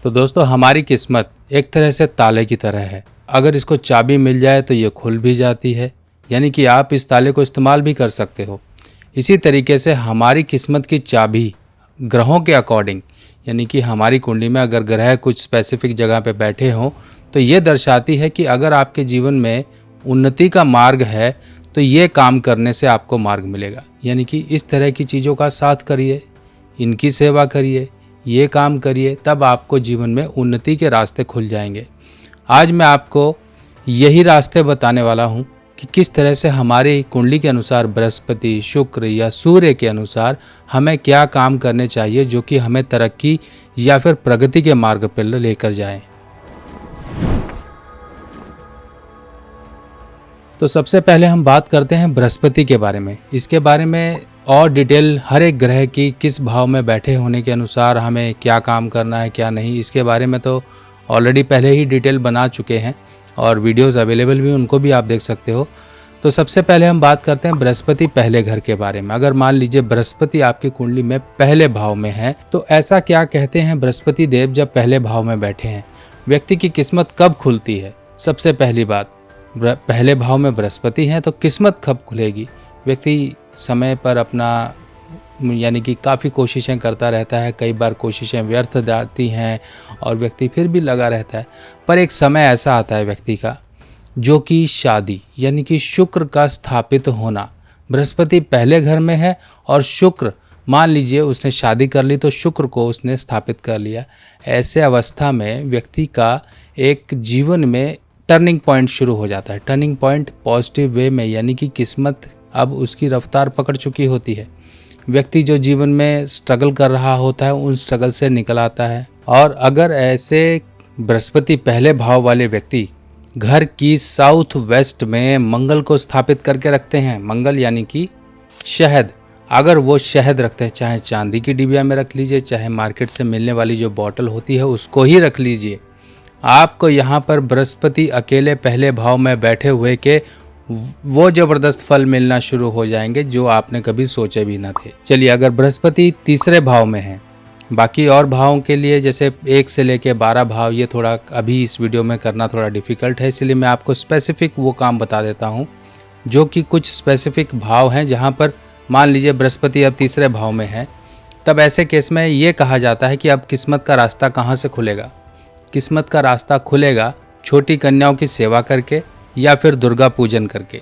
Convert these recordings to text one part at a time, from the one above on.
तो दोस्तों हमारी किस्मत एक तरह से ताले की तरह है। अगर इसको चाबी मिल जाए तो ये खुल भी जाती है, यानी कि आप इस ताले को इस्तेमाल भी कर सकते हो। इसी तरीके से हमारी किस्मत की चाबी ग्रहों के अकॉर्डिंग, यानी कि हमारी कुंडली में अगर ग्रह कुछ स्पेसिफिक जगह पे बैठे हों तो ये दर्शाती है कि अगर आपके जीवन में उन्नति का मार्ग है तो ये काम करने से आपको मार्ग मिलेगा। यानी कि इस तरह की चीज़ों का साथ करिए, इनकी सेवा करिए, ये काम करिए, तब आपको जीवन में उन्नति के रास्ते खुल जाएंगे। आज मैं आपको यही रास्ते बताने वाला हूँ कि किस तरह से हमारी कुंडली के अनुसार बृहस्पति, शुक्र या सूर्य के अनुसार हमें क्या काम करने चाहिए जो कि हमें तरक्की या फिर प्रगति के मार्ग पर लेकर जाएं। तो सबसे पहले हम बात करते हैं बृहस्पति के बारे में। इसके बारे में और डिटेल हर एक ग्रह की किस भाव में बैठे होने के अनुसार हमें क्या काम करना है क्या नहीं, इसके बारे में तो ऑलरेडी पहले ही डिटेल बना चुके हैं और वीडियोस अवेलेबल भी, उनको भी आप देख सकते हो। तो सबसे पहले हम बात करते हैं बृहस्पति पहले घर के बारे में। अगर मान लीजिए बृहस्पति आपकी कुंडली में पहले भाव में है तो ऐसा क्या कहते हैं बृहस्पति देव जब पहले भाव में बैठे हैं, व्यक्ति की किस्मत कब खुलती है। सबसे पहली बात, पहले भाव में बृहस्पति हैं तो किस्मत कब खुलेगी। व्यक्ति समय पर अपना यानी कि काफ़ी कोशिशें करता रहता है, कई बार कोशिशें व्यर्थ जाती हैं और व्यक्ति फिर भी लगा रहता है, पर एक समय ऐसा आता है व्यक्ति का जो कि शादी यानी कि शुक्र का स्थापित होना। बृहस्पति पहले घर में है और शुक्र, मान लीजिए उसने शादी कर ली तो शुक्र को उसने स्थापित कर लिया। ऐसे अवस्था में व्यक्ति का एक जीवन में टर्निंग पॉइंट शुरू हो जाता है। टर्निंग पॉइंट पॉजिटिव वे में, यानी कि किस्मत अब उसकी रफ्तार पकड़ चुकी होती है। व्यक्ति जो जीवन में स्ट्रगल कर रहा होता है उन स्ट्रगल से निकल आता है। और अगर ऐसे बृहस्पति पहले भाव वाले व्यक्ति घर की साउथ वेस्ट में मंगल को स्थापित करके रखते हैं, मंगल यानी कि शहद, अगर वो शहद रखते हैं, चाहे चांदी की डिबिया में रख लीजिए, चाहे मार्केट से मिलने वाली जो बॉटल होती है उसको ही रख लीजिए, आपको यहाँ पर बृहस्पति अकेले पहले भाव में बैठे हुए के वो ज़बरदस्त फल मिलना शुरू हो जाएंगे जो आपने कभी सोचे भी ना थे। चलिए, अगर बृहस्पति तीसरे भाव में है, बाकी और भावों के लिए जैसे 1 से लेके 12 भाव, ये थोड़ा अभी इस वीडियो में करना थोड़ा डिफ़िकल्ट है, इसलिए मैं आपको स्पेसिफिक वो काम बता देता हूँ जो कि कुछ स्पेसिफिक भाव हैं जहाँ पर मान लीजिए बृहस्पति अब तीसरे भाव में है। तब ऐसे केस में ये कहा जाता है कि अब किस्मत का रास्ता कहाँ से खुलेगा। किस्मत का रास्ता खुलेगा छोटी कन्याओं की सेवा करके या फिर दुर्गा पूजन करके।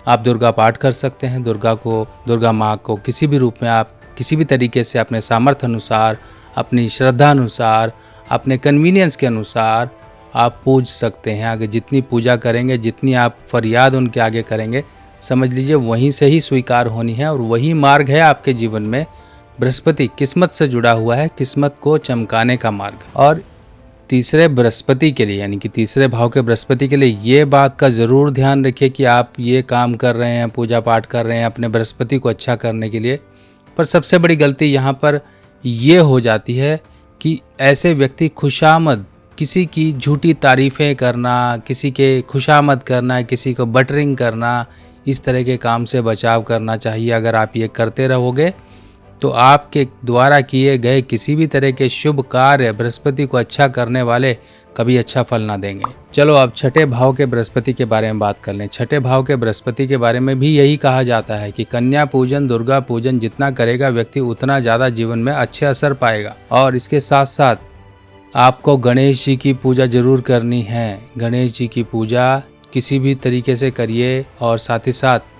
आप दुर्गा पाठ कर सकते हैं, दुर्गा माँ को किसी भी रूप में आप किसी भी तरीके से अपने सामर्थ्य अनुसार, अपनी श्रद्धा अनुसार, अपने कन्वीनियंस के अनुसार आप पूज सकते हैं। आगे जितनी पूजा करेंगे, जितनी आप फरियाद उनके आगे करेंगे, समझ लीजिए वहीं से ही स्वीकार होनी है और वही मार्ग है आपके जीवन में। बृहस्पति किस्मत से जुड़ा हुआ है, किस्मत को चमकाने का मार्ग। और तीसरे बृहस्पति के लिए, यानी कि तीसरे भाव के बृहस्पति के लिए ये बात का ज़रूर ध्यान रखिए कि आप ये काम कर रहे हैं, पूजा पाठ कर रहे हैं अपने बृहस्पति को अच्छा करने के लिए। पर सबसे बड़ी गलती यहाँ पर ये हो जाती है कि ऐसे व्यक्ति खुशामद, किसी की झूठी तारीफ़ें करना, किसी के खुशामद करना, किसी को बटरिंग करना, इस तरह के काम से बचाव करना चाहिए। अगर आप ये करते रहोगे तो आपके द्वारा किए गए किसी भी तरह के शुभ कार्य बृहस्पति को अच्छा करने वाले कभी अच्छा फल ना देंगे। चलो अब छठे भाव के बृहस्पति के बारे में बात कर लें। छठे भाव के बृहस्पति के बारे में भी यही कहा जाता है कि कन्या पूजन, दुर्गा पूजन जितना करेगा व्यक्ति उतना ज़्यादा जीवन में अच्छे असर पाएगा। और इसके साथ साथ आपको गणेश जी की पूजा जरूर करनी है। गणेश जी की पूजा किसी भी तरीके से करिए और साथ ही साथ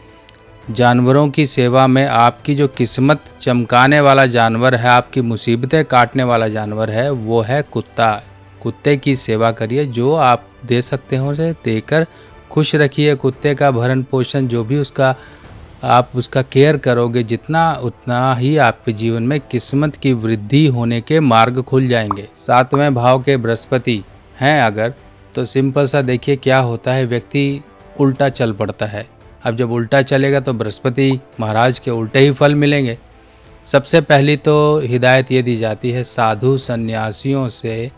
जानवरों की सेवा में आपकी जो किस्मत चमकाने वाला जानवर है, आपकी मुसीबतें काटने वाला जानवर है, वो है कुत्ता। कुत्ते की सेवा करिए, जो आप दे सकते हो उसे देकर खुश रखिए। कुत्ते का भरण पोषण जो भी आप उसका केयर करोगे जितना, उतना ही आपके जीवन में किस्मत की वृद्धि होने के मार्ग खुल जाएंगे। सातवें भाव के बृहस्पति हैं अगर, तो सिंपल सा देखिए क्या होता है, व्यक्ति उल्टा चल पड़ता है। अब जब उल्टा चलेगा तो बृहस्पति महाराज के उल्टे ही फल मिलेंगे। सबसे पहली तो हिदायत ये दी जाती है, साधु सन्यासियों से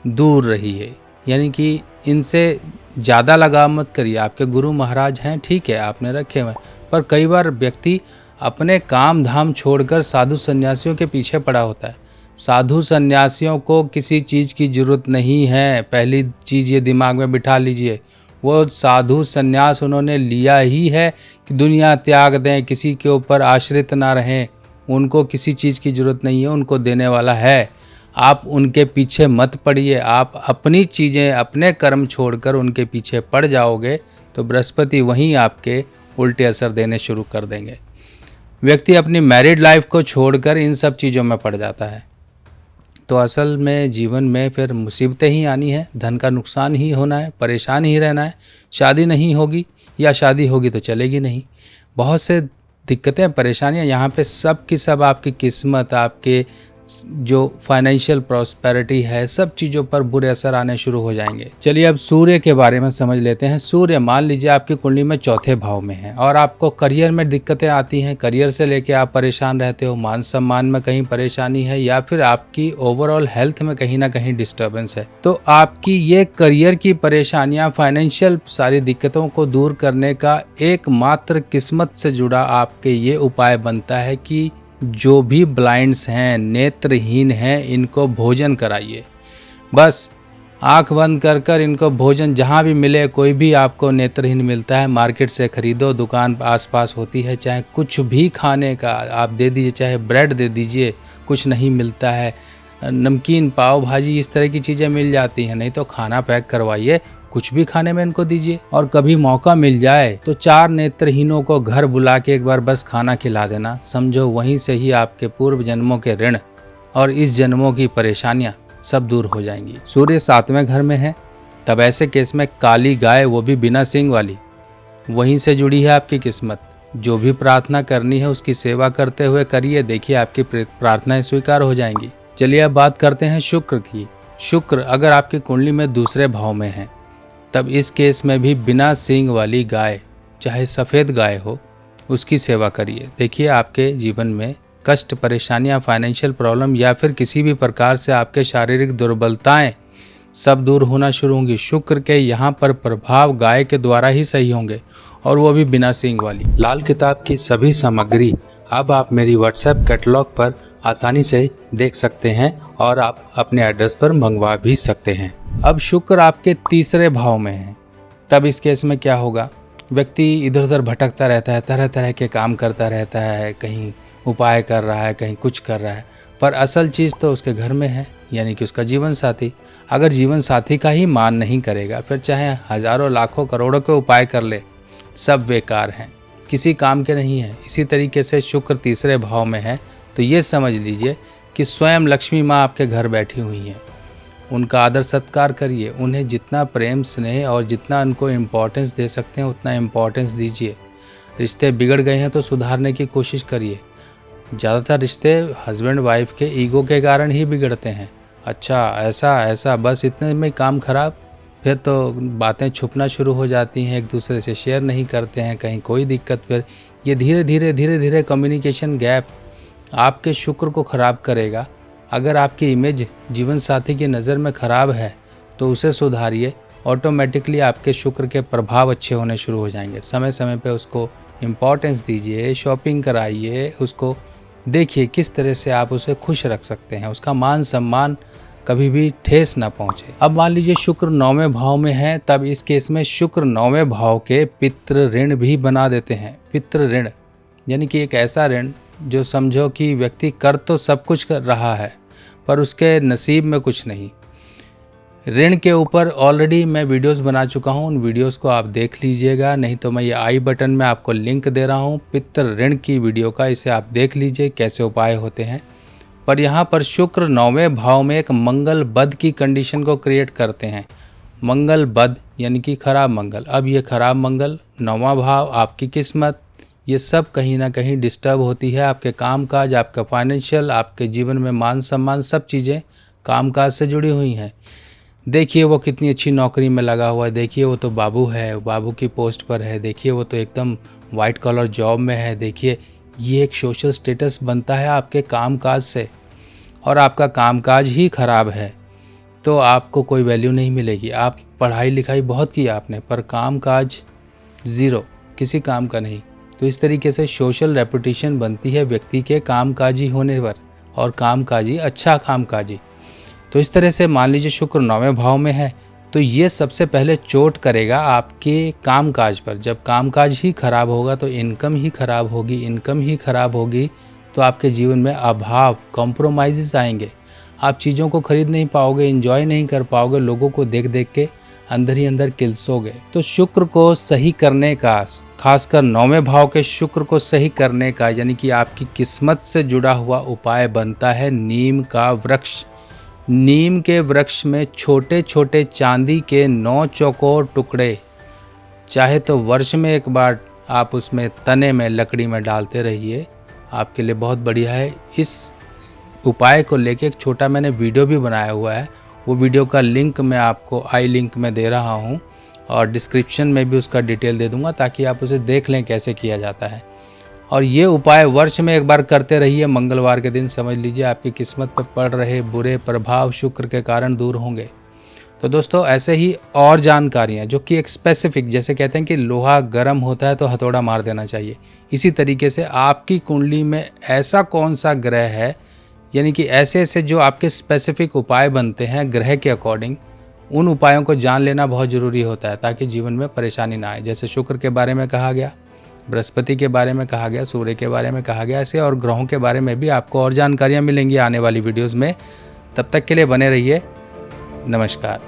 दूर रहिए, यानी कि इनसे ज़्यादा लगाव मत करिए। आपके गुरु महाराज हैं, ठीक है, आपने रखे हुए, पर कई बार व्यक्ति अपने काम धाम छोड़कर साधु सन्यासियों के पीछे पड़ा होता है। साधु सन्यासियों को किसी चीज़ की ज़रूरत नहीं है, पहली चीज़ ये दिमाग में बिठा लीजिए। वो साधु सन्यास उन्होंने लिया ही है कि दुनिया त्याग दें, किसी के ऊपर आश्रित ना रहें। उनको किसी चीज़ की ज़रूरत नहीं है, उनको देने वाला है। आप उनके पीछे मत पड़िए, आप अपनी चीज़ें, अपने कर्म छोड़कर उनके पीछे पड़ जाओगे तो बृहस्पति वहीं आपके उल्टे असर देने शुरू कर देंगे। व्यक्ति अपनी मैरिड लाइफ को छोड़कर इन सब चीज़ों में पड़ जाता है तो असल में जीवन में फिर मुसीबतें ही आनी है, धन का नुकसान ही होना है, परेशान ही रहना है। शादी नहीं होगी या शादी होगी तो चलेगी नहीं। बहुत से दिक्कतें, परेशानियां यहाँ पे सब की सब आपकी किस्मत, आपके जो फाइनेंशियल प्रॉस्पेरिटी है, सब चीज़ों पर बुरे असर आने शुरू हो जाएंगे। चलिए अब सूर्य के बारे में समझ लेते हैं। सूर्य मान लीजिए आपकी कुंडली में चौथे भाव में है और आपको करियर में दिक्कतें आती हैं, करियर से लेके आप परेशान रहते हो, मान सम्मान में कहीं परेशानी है या फिर आपकी ओवरऑल हेल्थ में कहीं ना कहीं डिस्टर्बेंस है, तो आपकी ये करियर की परेशानियां, फाइनेंशियल सारी दिक्कतों को दूर करने का एकमात्र किस्मत से जुड़ा आपके ये उपाय बनता है कि जो भी ब्लाइंड्स हैं, नेत्रहीन हैं, इनको भोजन कराइए। बस आंख बंद कर कर इनको भोजन जहाँ भी मिले, कोई भी आपको नेत्रहीन मिलता है मार्केट से खरीदो, दुकान आसपास होती है, चाहे कुछ भी खाने का आप दे दीजिए, चाहे ब्रेड दे दीजिए, कुछ नहीं मिलता है, नमकीन, पाव भाजी, इस तरह की चीज़ें मिल जाती हैं, नहीं तो खाना पैक करवाइए, कुछ भी खाने में इनको दीजिए। और कभी मौका मिल जाए तो 4 नेत्रहीनों को घर बुला के एक बार बस खाना खिला देना, समझो वहीं से ही आपके पूर्व जन्मों के ऋण और इस जन्मों की परेशानियां सब दूर हो जाएंगी। सूर्य 7वें घर में है, तब ऐसे केस में काली गाय, वो भी बिना सींग वाली, वहीं से जुड़ी है आपकी किस्मत। जो भी प्रार्थना करनी है उसकी सेवा करते हुए करिए, देखिए आपकी प्रार्थनाएं स्वीकार हो जाएंगी। चलिए अब बात करते हैं शुक्र की। शुक्र अगर आपकी कुंडली में दूसरे भाव में है, तब इस केस में भी बिना सींग वाली गाय, चाहे सफ़ेद गाय हो, उसकी सेवा करिए। देखिए आपके जीवन में कष्ट, परेशानियां, फाइनेंशियल प्रॉब्लम या फिर किसी भी प्रकार से आपके शारीरिक दुर्बलताएं सब दूर होना शुरू होंगी। शुक्र के यहाँ पर प्रभाव गाय के द्वारा ही सही होंगे और वो भी बिना सींग वाली। लाल किताब की सभी सामग्री अब आप मेरी व्हाट्सएप कैटलॉग पर आसानी से देख सकते हैं और आप अपने एड्रेस पर मंगवा भी सकते हैं। अब शुक्र आपके तीसरे भाव में है, तब इस केस में क्या होगा? व्यक्ति इधर उधर भटकता रहता है, तरह तरह के काम करता रहता है, कहीं उपाय कर रहा है, कहीं कुछ कर रहा है, पर असल चीज़ तो उसके घर में है, यानी कि उसका जीवन साथी। अगर जीवन साथी का ही मान नहीं करेगा, फिर चाहे हजारों लाखों करोड़ों के उपाय कर ले, सब बेकार हैं, किसी काम के नहीं है। इसी तरीके से शुक्र तीसरे भाव में है तो ये समझ लीजिए कि स्वयं लक्ष्मी माँ आपके घर बैठी हुई हैं। उनका आदर सत्कार करिए, उन्हें जितना प्रेम, स्नेह और जितना उनको इम्पोर्टेंस दे सकते हैं उतना इम्पोर्टेंस दीजिए। रिश्ते बिगड़ गए हैं तो सुधारने की कोशिश करिए। ज़्यादातर रिश्ते हस्बैंड वाइफ के ईगो के कारण ही बिगड़ते हैं। अच्छा ऐसा बस इतने में काम खराब, फिर तो बातें छुपना शुरू हो जाती हैं, एक दूसरे से शेयर नहीं करते हैं, कहीं कोई दिक्कत, फिर ये धीरे धीरे कम्युनिकेशन गैप आपके शुक्र को ख़राब करेगा। अगर आपकी इमेज जीवन साथी की नज़र में ख़राब है तो उसे सुधारिए, ऑटोमेटिकली आपके शुक्र के प्रभाव अच्छे होने शुरू हो जाएंगे। समय समय पे उसको इम्पोर्टेंस दीजिए, शॉपिंग कराइए, उसको देखिए किस तरह से आप उसे खुश रख सकते हैं, उसका मान सम्मान कभी भी ठेस ना पहुँचे। अब मान लीजिए शुक्र 9वें भाव में है, तब इस केस में शुक्र 9वें भाव के पितृ ऋण भी बना देते हैं। पितृ ऋण यानी कि एक ऐसा ऋण जो समझो कि व्यक्ति कर तो सब कुछ कर रहा है पर उसके नसीब में कुछ नहीं। ऋण के ऊपर ऑलरेडी मैं वीडियोस बना चुका हूं, उन वीडियोस को आप देख लीजिएगा, नहीं तो मैं ये आई बटन में आपको लिंक दे रहा हूं पितृ ऋण की वीडियो का, इसे आप देख लीजिए कैसे उपाय होते हैं। पर यहाँ पर शुक्र 9वें भाव में एक मंगल बद की कंडीशन को क्रिएट करते हैं। मंगल बद यानी कि खराब मंगल। अब ये खराब मंगल, 9वां भाव, आपकी किस्मत, ये सब कहीं ना कहीं डिस्टर्ब होती है। आपके कामकाज, आपका फाइनेंशियल, आपके जीवन में मान सम्मान, सब चीज़ें कामकाज से जुड़ी हुई हैं। देखिए वो कितनी अच्छी नौकरी में लगा हुआ है, देखिए वो तो बाबू है, बाबू की पोस्ट पर है, देखिए वो तो एकदम वाइट कॉलर जॉब में है, देखिए ये एक सोशल स्टेटस बनता है आपके कामकाज से। और आपका कामकाज ही खराब है तो आपको कोई वैल्यू नहीं मिलेगी। आप पढ़ाई लिखाई बहुत की आपने, पर कामकाज ज़ीरो, किसी काम का नहीं। तो इस तरीके से सोशल रेपुटेशन बनती है व्यक्ति के कामकाजी होने पर और कामकाजी, अच्छा कामकाजी। तो इस तरह से मान लीजिए शुक्र 9वें भाव में है तो ये सबसे पहले चोट करेगा आपके कामकाज पर। जब कामकाज ही खराब होगा तो इनकम ही खराब होगी, इनकम ही खराब होगी तो आपके जीवन में अभाव, कॉम्प्रोमाइज़ेस आएंगे। आप चीज़ों को खरीद नहीं पाओगे, एंजॉय नहीं कर पाओगे, लोगों को देख देख के अंदर ही अंदर किलसोगे। तो शुक्र को सही करने का, खासकर 9वें भाव के शुक्र को सही करने का, यानी कि आपकी किस्मत से जुड़ा हुआ उपाय बनता है नीम का वृक्ष। नीम के वृक्ष में छोटे छोटे चांदी के 9 चौकोर टुकड़े, चाहे तो वर्ष में एक बार आप उसमें तने में लकड़ी में डालते रहिए, आपके लिए बहुत बढ़िया है। इस उपाय को लेके एक छोटा मैंने वीडियो भी बनाया हुआ है, वो वीडियो का लिंक मैं आपको आई लिंक में दे रहा हूँ और डिस्क्रिप्शन में भी उसका डिटेल दे दूँगा ताकि आप उसे देख लें कैसे किया जाता है। और ये उपाय वर्ष में एक बार करते रहिए, मंगलवार के दिन। समझ लीजिए आपकी किस्मत पर पड़ रहे बुरे प्रभाव शुक्र के कारण दूर होंगे। तो दोस्तों ऐसे ही और जानकारियाँ जो कि एक स्पेसिफिक, जैसे कहते हैं कि लोहा गर्म होता है तो हथौड़ा मार देना चाहिए, इसी तरीके से आपकी कुंडली में ऐसा कौन सा ग्रह है, यानी कि ऐसे ऐसे जो आपके स्पेसिफिक उपाय बनते हैं ग्रह के अकॉर्डिंग, उन उपायों को जान लेना बहुत ज़रूरी होता है ताकि जीवन में परेशानी ना आए। जैसे शुक्र के बारे में कहा गया, बृहस्पति के बारे में कहा गया, सूर्य के बारे में कहा गया, ऐसे और ग्रहों के बारे में भी आपको और जानकारियाँ मिलेंगी आने वाली वीडियोज़ में। तब तक के लिए बने रहिए। नमस्कार।